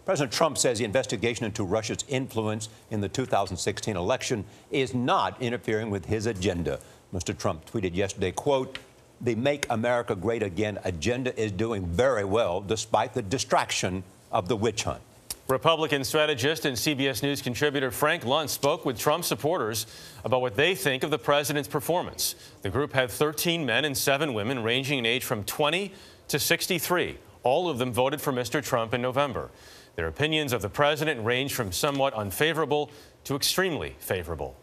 President Trump says the investigation into Russia's influence in the 2016 election is not interfering with his agenda. Mr. Trump tweeted yesterday, quote, "The Make America Great Again agenda is doing very well despite the distraction of the witch hunt." Republican strategist and CBS News contributor Frank Luntz spoke with Trump supporters about what they think of the president's performance. The group had 13 men and 7 women ranging in age from 20 to 63. All of them voted for Mr. Trump in November. Their opinions of the president range from somewhat unfavorable to extremely favorable.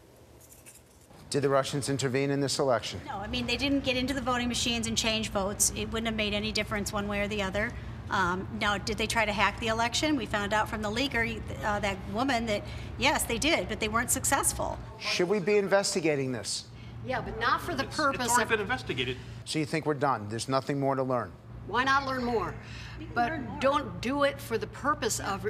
Did the Russians intervene in this election? No, I mean, they didn't get into the voting machines and change votes. It wouldn't have made any difference one way or the other. Now, did they try to hack the election? We found out from the leaker, that woman, that yes, they did, but they weren't successful. Should we be investigating this? Yeah, but not for the purpose It's already been investigated. So you think we're done? There's nothing more to learn? Why not learn more? But don't do it for the purpose of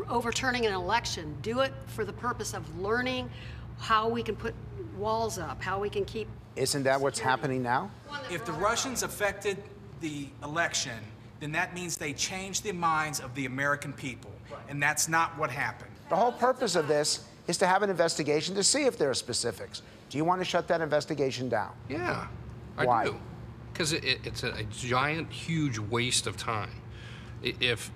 overturning an election. Do it for the purpose of learning how we can put walls up, how we can keep... Isn't that what's happening now? If the Russians affected the election, then that means they changed the minds of the American people. And that's not what happened. The whole purpose of this is to have an investigation to see if there are specifics. Do you want to shut that investigation down? Yeah, Why? I do. Because it's a giant, huge waste of time. If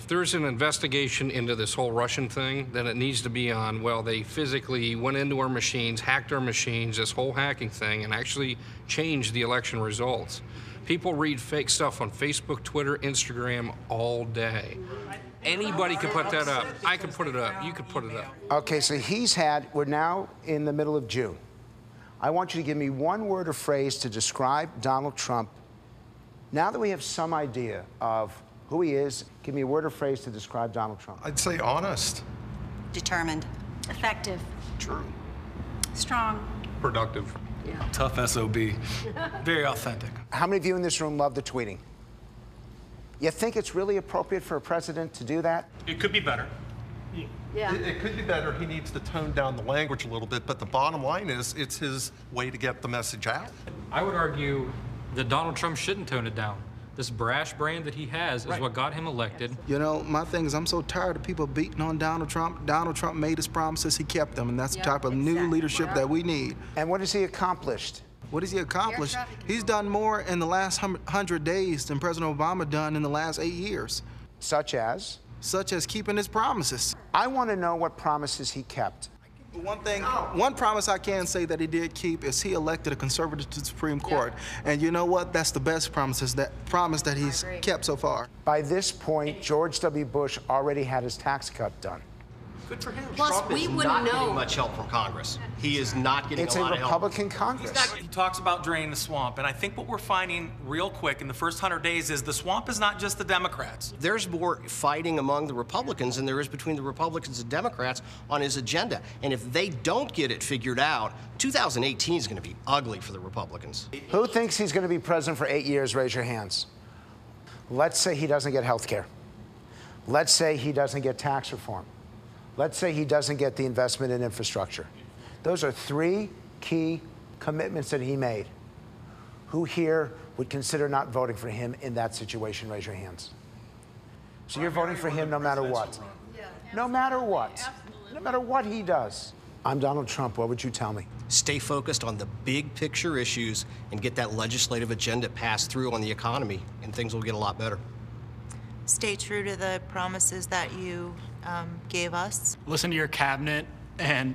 there's an investigation into this whole Russian thing, then it needs to be on, well, they physically went into our machines, hacked our machines, this whole hacking thing, and actually changed the election results. People read fake stuff on Facebook, Twitter, Instagram all day. Anybody can put that up. I can put it up. You could put it up. Okay, so we're now in the middle of June. I want you to give me one word or phrase to describe Donald Trump. Now that we have some idea of who he is, give me a word or phrase to describe Donald Trump. I'd say honest. Determined. Effective. True. Strong. Productive. Yeah. Tough SOB. Very authentic. How many of you in this room love the tweeting? You think it's really appropriate for a president to do that? It could be better. Yeah. It could be better. He needs to tone down the language a little bit, but the bottom line is it's his way to get the message out. I would argue that Donald Trump shouldn't tone it down. This brash brand that he has is what got him elected. You know, my thing is I'm so tired of people beating on Donald Trump. Donald Trump made his promises, he kept them, and that's the type of new leadership that we need. And what has he accomplished? What has he accomplished? He's done more in the last 100 days than President Obama done in the last 8 years. Such as? Such as keeping his promises. I want to know what promises he kept. One promise I can say that he did keep is he elected a conservative to the Supreme Court. And you know what? That's the best promise that he's kept so far. By this point, George W. Bush already had his tax cut done. Good for him. Plus, Trump we is wouldn't not know. getting much help from Congress. He is not getting a lot of help. It's a Republican Congress. He talks about draining the swamp, and I think what we're finding real quick in the first 100 days is the swamp is not just the Democrats. There's more fighting among the Republicans than there is between the Republicans and Democrats on his agenda. And if they don't get it figured out, 2018 is going to be ugly for the Republicans. Who thinks he's going to be president for 8 years? Raise your hands. Let's say he doesn't get health care. Let's say he doesn't get tax reform. Let's say he doesn't get the investment in infrastructure. Those are 3 key commitments that he made. Who here would consider not voting for him in that situation? Raise your hands. So you're voting for him no matter what? No matter what. No matter what he does. I'm Donald Trump. What would you tell me? Stay focused on the big picture issues and get that legislative agenda passed through on the economy, and things will get a lot better. Stay true to the promises that you gave us. Listen to your cabinet, and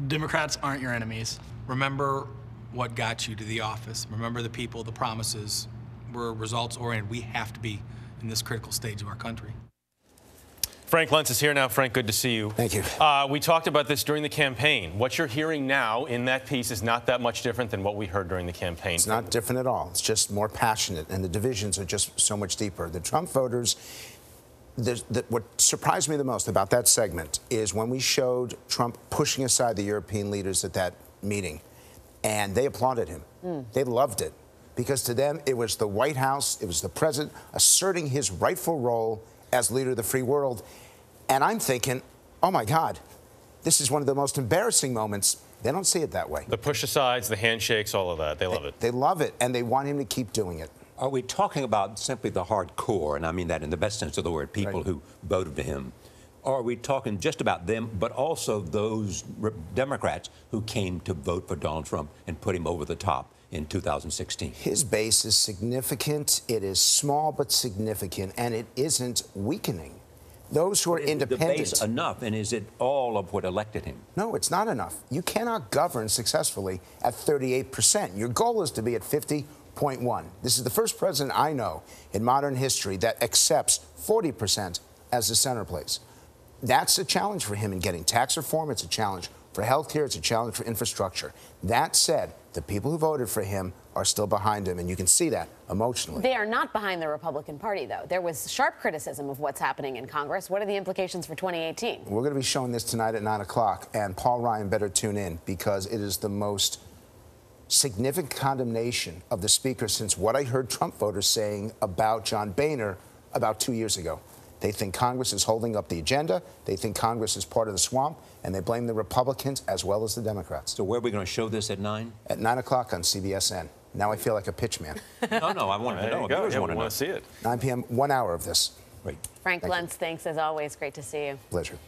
Democrats aren't your enemies. Remember what got you to the office. Remember the people, the promises. We're results-oriented. We have to be in this critical stage of our country. Frank Luntz is here now. Frank, good to see you. Thank you. We talked about this during the campaign. What you're hearing now in that piece is not that much different than what we heard during the campaign. It's not different at all. It's just more passionate, and the divisions are just so much deeper. The Trump voters, what surprised me the most about that segment is when we showed Trump pushing aside the European leaders at that meeting, and they applauded him. They loved it, because to them it was the White House, it was the president asserting his rightful role as leader of the free world. And I'm thinking, oh my God, this is one of the most embarrassing moments. They don't see it that way. The push-asides, the handshakes, all of that. They love it. They love it, and they want him to keep doing it. Are we talking about simply the hardcore, and I mean that in the best sense of the word, people who voted for him? Or are we talking just about them, but also those Democrats who came to vote for Donald Trump and put him over the top in 2016? His base is significant. It is small but significant, and it isn't weakening. Those who are independent. The base enough, and is it all of what elected him? No, it's not enough. You cannot govern successfully at 38%. Your goal is to be at 50.1. This is the first president I know in modern history that accepts 40% as the center place. That's a challenge for him in getting tax reform. It's a challenge for health care. It's a challenge for infrastructure. That said, the people who voted for him are still behind him, and you can see that emotionally. They are not behind the Republican Party, though. There was sharp criticism of what's happening in Congress. What are the implications for 2018? We're going to be showing this tonight at 9 o'clock, and Paul Ryan better tune in, because it is the most significant condemnation of the Speaker since what I heard Trump voters saying about John Boehner about 2 years ago. They think Congress is holding up the agenda. They think Congress is part of the swamp, and they blame the Republicans as well as the Democrats. So where are we going to show this at 9? At 9 o'clock on CBSN. Now I feel like a pitch man. No, I want to know. Viewers want to see it. 9 p.m., 1 hour of this. Great. Frank Luntz, thanks as always. Great to see you. Pleasure.